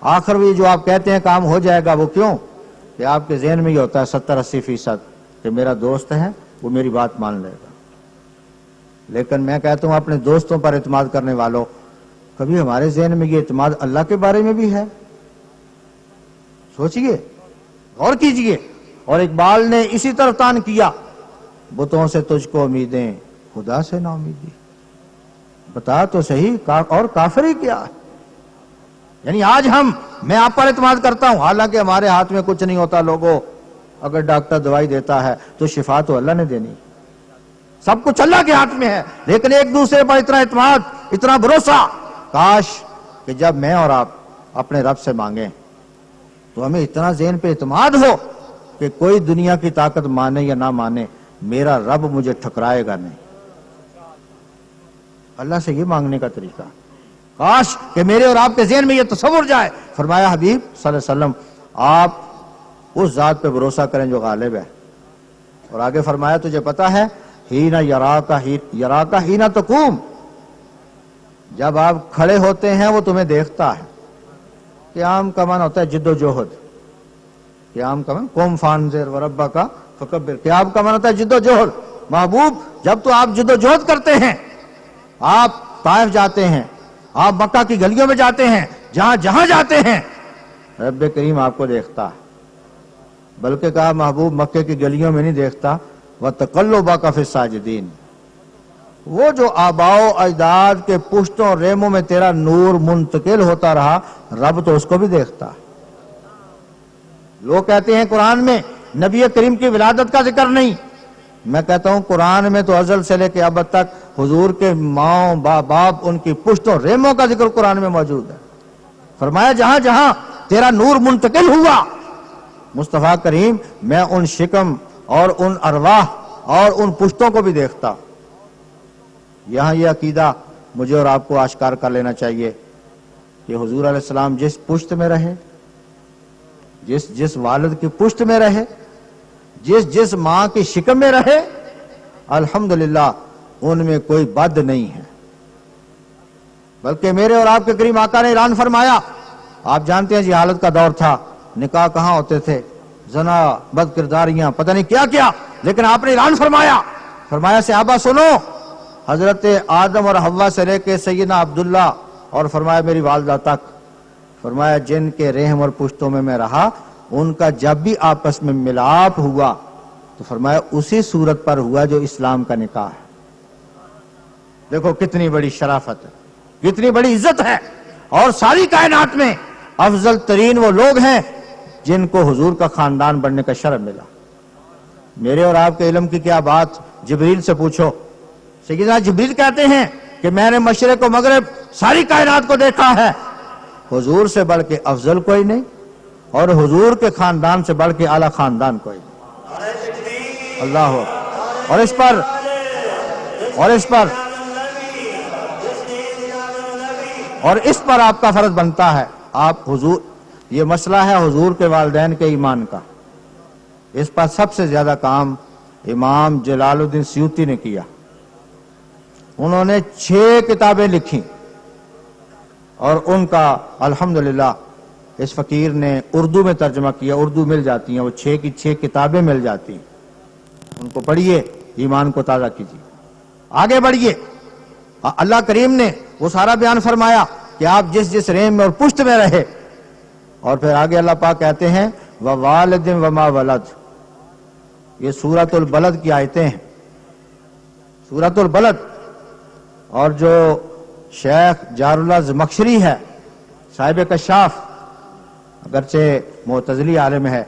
آخر وہ جو آپ کہتے ہیں کام ہو جائے گا، وہ کیوں؟ کہ آپ کے ذہن میں یہ ہوتا ہے 70-80% کہ میرا دوست ہے، وہ میری بات مان لے گا. لیکن میں کہتا ہوں اپنے دوستوں پر اعتماد کرنے والوں، کبھی ہمارے ذہن میں یہ اعتماد اللہ کے بارے میں بھی ہے؟ سوچئے، غور کیجئے. اور اقبال نے اسی طرح تان کیا، بتوں سے تجھ کو امیدیں، خدا سے نا امیدی. بتا تو صحیح اور کافری کیا ہے؟ یعنی آج میں آپ پر اعتماد کرتا ہوں، حالانکہ ہمارے ہاتھ میں کچھ نہیں ہوتا. لوگوں، اگر ڈاکٹر دوائی دیتا ہے تو شفا تو اللہ نے دینی، سب کچھ اللہ کے ہاتھ میں ہے. لیکن ایک دوسرے پر اتنا اعتماد، اتنا بھروسہ، کاش کہ جب میں اور آپ اپنے رب سے مانگیں تو ہمیں اتنا ذہن پہ اعتماد ہو کہ کوئی دنیا کی طاقت مانے یا نہ مانے، میرا رب مجھے ٹھکرائے گا نہیں. اللہ سے یہ مانگنے کا طریقہ، کاش کہ میرے اور آپ کے ذہن میں یہ تصور جائے. فرمایا حبیب صلی اللہ علیہ وسلم، آپ اس ذات پہ بھروسہ کریں جو غالب ہے. اور آگے فرمایا تجھے پتا ہے ہینا یراکا ہینا تقوم، جب آپ کھڑے ہوتے ہیں وہ تمہیں دیکھتا ہے. قیام کا معنی ہوتا ہے جد و جہد، قیام کا معنی قوم فانذر وربک فکبر، قیام کا معنی ہوتا ہے جد و جہد. محبوب جب تو آپ جد و جہد کرتے ہیں، آپ طائف جاتے ہیں، آپ مکہ کی گلیوں میں جاتے ہیں، جہاں جاتے ہیں، رب کریم آپ کو دیکھتا ہے. بلکہ کہا محبوب مکے کی گلیوں میں نہیں دیکھتا، وَتَقَلُّبَكَ فِي السَّاجِدِينَ، وہ جو آباؤ اجداد کے پشتوں ریموں میں تیرا نور منتقل ہوتا رہا، رب تو اس کو بھی دیکھتا. لوگ کہتے ہیں قرآن میں نبی کریم کی ولادت کا ذکر نہیں. میں کہتا ہوں قرآن میں تو ازل سے لے کے اب تک حضور کے ماں باپ، ان کی پشتوں ریموں کا ذکر قرآن میں موجود ہے. فرمایا جہاں جہاں تیرا نور منتقل ہوا، مصطفیٰ کریم میں ان شکم اور ان ارواح اور ان پشتوں کو بھی دیکھتا. یہاں یہ عقیدہ مجھے اور آپ کو آشکار کر لینا چاہیے کہ حضور علیہ السلام جس پشت میں رہے، جس والد کی پشت میں رہے، جس ماں کی شکم میں رہے، الحمدللہ ان میں کوئی بد نہیں ہے. بلکہ میرے اور آپ کے کریم آقا نے اعلان فرمایا، آپ جانتے ہیں جی حالت کا دور تھا، نکاح کہاں ہوتے تھے، زنا، بد کرداریاں، پتہ نہیں کیا کیا، لیکن آپ نے اعلان فرمایا صحابہ سنو، حضرت آدم اور حوا سے لے کے سیدنا عبداللہ اور فرمایا میری والدہ تک، فرمایا جن کے رحم اور پشتوں میں میں رہا، ان کا جب بھی آپس میں ملاپ ہوا تو فرمایا اسی صورت پر ہوا جو اسلام کا نکاح ہے. دیکھو کتنی بڑی شرافت ہے، کتنی بڑی عزت ہے. اور ساری کائنات میں افضل ترین وہ لوگ ہیں جن کو حضور کا خاندان بننے کا شرف ملا. میرے اور آپ کے علم کی کیا بات، جبریل سے پوچھو. سیدنا جبریل کہتے ہیں کہ میں نے مشرق و مغرب ساری کائنات کو دیکھا ہے، حضور سے بڑھ کے افضل کوئی نہیں، اور حضور کے خاندان سے بڑھ کے اعلیٰ خاندان کوئی نہیں. اللہ اور اس پر آپ کا فرض بنتا ہے. آپ حضور، یہ مسئلہ ہے حضور کے والدین کے ایمان کا، اس پر سب سے زیادہ کام امام جلال الدین سیوطی نے کیا. انہوں نے 6 کتابیں لکھی اور ان کا الحمدللہ اس فقیر نے اردو میں ترجمہ کیا. اردو مل جاتی ہیں، وہ 6 کی 6 کتابیں مل جاتی ہیں. ان کو پڑھیے، ایمان کو تازہ کیجیے، آگے بڑھیے. اللہ کریم نے وہ سارا بیان فرمایا کہ آپ جس جس ریم میں اور پشت میں رہے. اور پھر آگے اللہ پاک کہتے ہیں وَوَالِدٍ وَمَا وَلَدَ. یہ سورۃ البلد کی آیتیں ہیں، سورۃ البلد. اور جو شیخ جار اللہ زمخشری ہے صاحب کشاف، اگرچہ معتزلی عالم ہے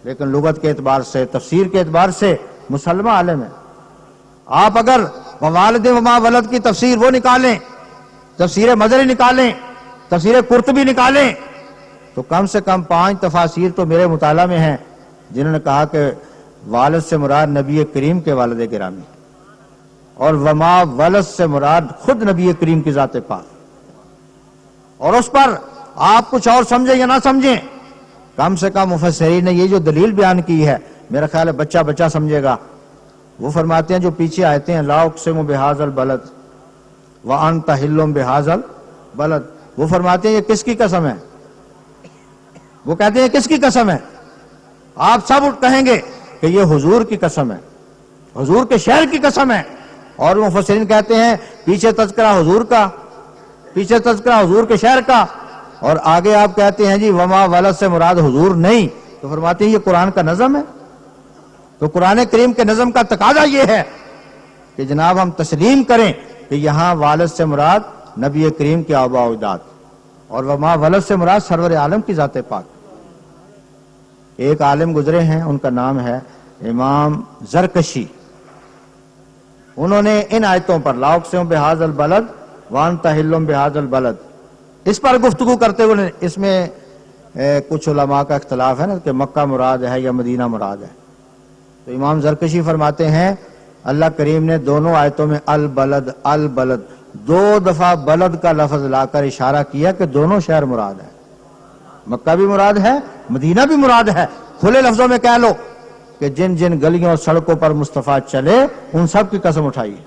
لیکن لغت کے اعتبار سے، تفسیر کے اعتبار سے مسلمہ عالم ہے. آپ اگر وَوَالِدٍ وَمَا وَلَدَ کی تفسیر وہ نکالیں، تفسیر مظہری نکالیں، تفسیر قرطبی نکالیں، تو کم سے کم 5 تفاسیر تو میرے مطالعہ میں ہیں جنہوں نے کہا کہ والد سے مراد نبی کریم کے والد گرامی، اور وما ولد سے مراد خود نبی کریم کی ذات پاک. اور اس پر آپ کچھ اور سمجھیں یا نہ سمجھیں، کم سے کم مفسرین نے یہ جو دلیل بیان کی ہے میرا خیال ہے بچہ بچہ سمجھے گا. وہ فرماتے ہیں جو پیچھے آیتیں ہیں لا اقسم بہذا البلد وانت حل بہذا البلد، وہ فرماتے ہیں یہ کس کی قسم ہے؟ وہ کہتے ہیں کس کی قسم ہے؟ آپ سب کہیں گے کہ یہ حضور کی قسم ہے، حضور کے شہر کی قسم ہے. اور مفسرین کہتے ہیں پیچھے تذکرہ حضور کا، پیچھے تذکرہ حضور کے شہر کا، اور آگے آپ کہتے ہیں جی وما ولد سے مراد حضور نہیں. تو فرماتے ہیں یہ قرآن کا نظم ہے. تو قرآن کریم کے نظم کا تقاضا یہ ہے کہ جناب ہم تسلیم کریں کہ یہاں والد سے مراد نبی کریم کے آباء و اجداد، اور وما ولد سے مراد سرور عالم کی ذات پاک. ایک عالم گزرے ہیں، ان کا نام ہے امام زرکشی. انہوں نے ان آیتوں پر لا اقسم بہذا البلد وانت حل بہذا البلد اس پر گفتگو کرتے ہوئے، اس میں کچھ علماء کا اختلاف ہے نا کہ مکہ مراد ہے یا مدینہ مراد ہے. تو امام زرکشی فرماتے ہیں اللہ کریم نے دونوں آیتوں میں البلد البلد 2 دفعہ بلد کا لفظ لا کر اشارہ کیا کہ دونوں شہر مراد ہے، مکہ بھی مراد ہے، مدینہ بھی مراد ہے. کھلے لفظوں میں کہہ لو کہ جن جن گلیوں اور سڑکوں پر مصطفیٰ چلے ان سب کی قسم اٹھائیے.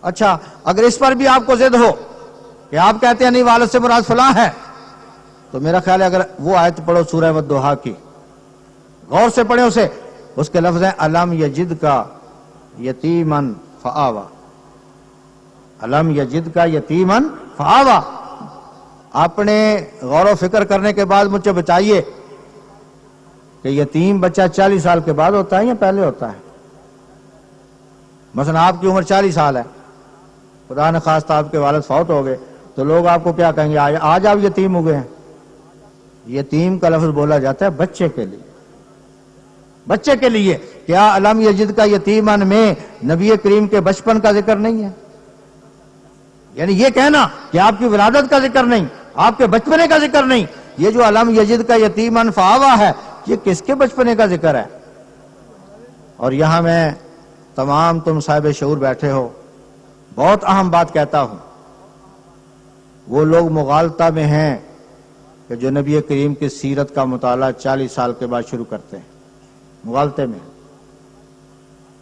اچھا اگر اس پر بھی آپ کو ضد ہو کہ آپ کہتے ہیں نہیں والد سے مراد فلاں ہے، تو میرا خیال ہے اگر وہ آیت پڑھو سورہ والضحیٰ کی، غور سے پڑھیں اسے، اس کے لفظ ہیں الم یجد کا یتیمن فآوا، الم یجد کا یتیمن فآوا. اپنے غور و فکر کرنے کے بعد مجھے بتائیے کہ یتیم بچہ 40 سال کے بعد ہوتا ہے یا پہلے ہوتا ہے؟ مثلا آپ کی عمر 40 سال ہے، خدا نخواستہ آپ کے والد فوت ہو گئے، تو لوگ آپ کو کیا کہیں گے؟ آج آپ یتیم ہو گئے ہیں. یتیم کا لفظ بولا جاتا ہے بچے کے لیے، بچے کے لیے. کیا الم یجد کا یتیمن میں نبی کریم کے بچپن کا ذکر نہیں ہے؟ یعنی یہ کہنا کہ آپ کی ولادت کا ذکر نہیں، آپ کے بچپنے کا ذکر نہیں. یہ جو الم یجد کا یتیمن فآوا ہے یہ کس کے بچپنے کا ذکر ہے؟ اور یہاں میں تمام تم صاحب شعور بیٹھے ہو بہت اہم بات کہتا ہوں. وہ لوگ مغالطہ میں ہیں کہ جو نبی کریم کی سیرت کا مطالعہ 40 سال کے بعد شروع کرتے ہیں، مغالطے میں.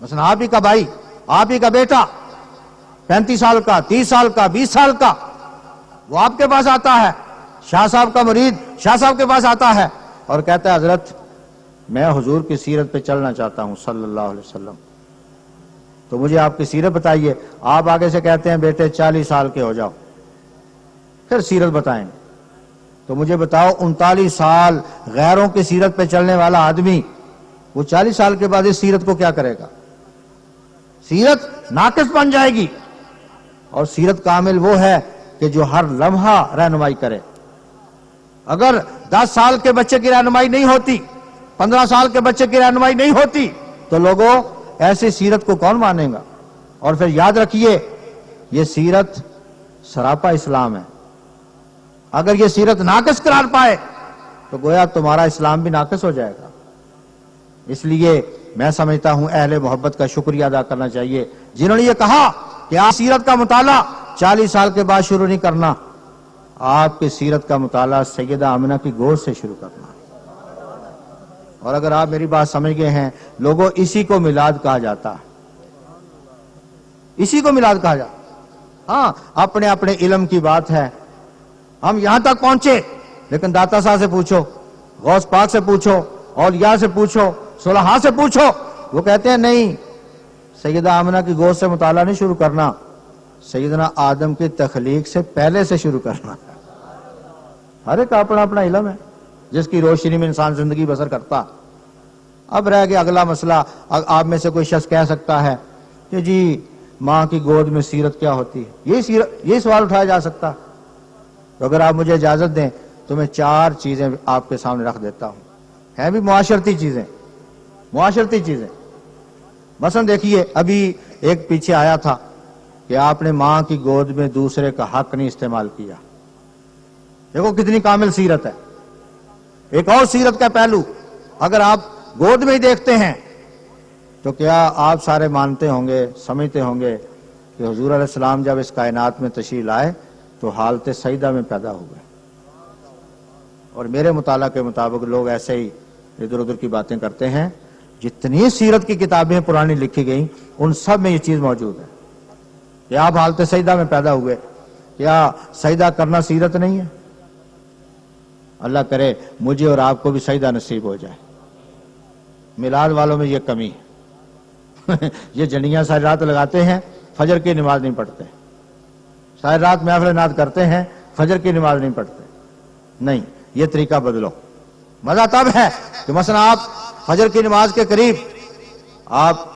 مثلا آپ ہی کا بھائی، آپ ہی کا بیٹا 35 سال کا، 30 سال کا، 20 سال کا، وہ آپ کے پاس آتا ہے، شاہ صاحب کا مرید شاہ صاحب کے پاس آتا ہے اور کہتا ہے حضرت میں حضور کی سیرت پہ چلنا چاہتا ہوں صلی اللہ علیہ وسلم، تو مجھے آپ کی سیرت بتائیے. آپ آگے سے کہتے ہیں بیٹے 40 سال کے ہو جاؤ، پھر سیرت بتائیں. تو مجھے بتاؤ 39 سال غیروں کی سیرت پہ چلنے والا آدمی وہ 40 سال کے بعد اس سیرت کو کیا کرے گا؟ سیرت ناقص بن جائے گی. اور سیرت کامل وہ ہے کہ جو ہر لمحہ رہنمائی کرے. اگر 10 سال کے بچے کی رہنمائی نہیں ہوتی، 15 سال کے بچے کی رہنمائی نہیں ہوتی، تو لوگوں ایسی سیرت کو کون مانے گا؟ اور پھر یاد رکھیے یہ سیرت سراپا اسلام ہے. اگر یہ سیرت ناقص قرار پائے تو گویا تمہارا اسلام بھی ناقص ہو جائے گا. اس لیے میں سمجھتا ہوں اہل محبت کا شکریہ ادا کرنا چاہیے جنہوں نے یہ کہا کہ آپ سیرت کا مطالعہ 40 سال کے بعد شروع نہیں کرنا، آپ کی سیرت کا مطالعہ سیدہ آمنہ کی گود سے شروع کرنا. اور اگر آپ میری بات سمجھ گئے ہیں لوگوں، اسی کو میلاد کہا جاتا ہے، اسی کو میلاد کہا جاتا. ہاں اپنے اپنے علم کی بات ہے، ہم یہاں تک پہنچے، لیکن داتا صاحب سے پوچھو، غوث پاک سے پوچھو، اولیاء سے پوچھو، صلحاء سے پوچھو، وہ کہتے ہیں نہیں، سیدہ آمنہ کی گود سے مطالعہ نہیں شروع کرنا، سیدنا آدم کی تخلیق سے پہلے سے شروع کرنا. ہر ایک اپنا اپنا علم ہے جس کی روشنی میں انسان زندگی بسر کرتا. اب رہ گیا اگلا مسئلہ. آپ میں سے کوئی شخص کہہ سکتا ہے کہ جی ماں کی گود میں سیرت کیا ہوتی ہے، یہ سوال اٹھایا جا سکتا. تو اگر آپ مجھے اجازت دیں تو میں 4 چیزیں آپ کے سامنے رکھ دیتا ہوں، ہیں بھی معاشرتی چیزیں، معاشرتی چیزیں. مثلا دیکھیے، ابھی ایک پیچھے آیا تھا کہ آپ نے ماں کی گود میں دوسرے کا حق نہیں استعمال کیا. دیکھو کتنی کامل سیرت ہے. ایک اور سیرت کا پہلو اگر آپ گود میں ہی دیکھتے ہیں تو کیا آپ سارے مانتے ہوں گے، سمجھتے ہوں گے کہ حضور علیہ السلام جب اس کائنات میں تشریف لائے تو حالت سجدہ میں پیدا ہوئے. اور میرے مطالعہ کے مطابق لوگ ایسے ہی ادھر ادھر کی باتیں کرتے ہیں. جتنی سیرت کی کتابیں پرانی لکھی گئیں ان سب میں یہ چیز موجود ہے کہ آپ حالت سجدہ میں پیدا ہوئے. کیا سجدہ کرنا سیرت نہیں ہے؟ اللہ کرے مجھے اور آپ کو بھی سجدہ نصیب ہو جائے. میلاد والوں میں یہ کمی ہے. یہ جنیاں ساری رات لگاتے ہیں، فجر کی نماز نہیں پڑھتے، ساری رات محفل نعت کرتے ہیں، فجر کی نماز نہیں پڑھتے. نہیں، یہ طریقہ بدلو. مزہ تب ہے کہ مثلا آپ فجر کی نماز کے قریب آپ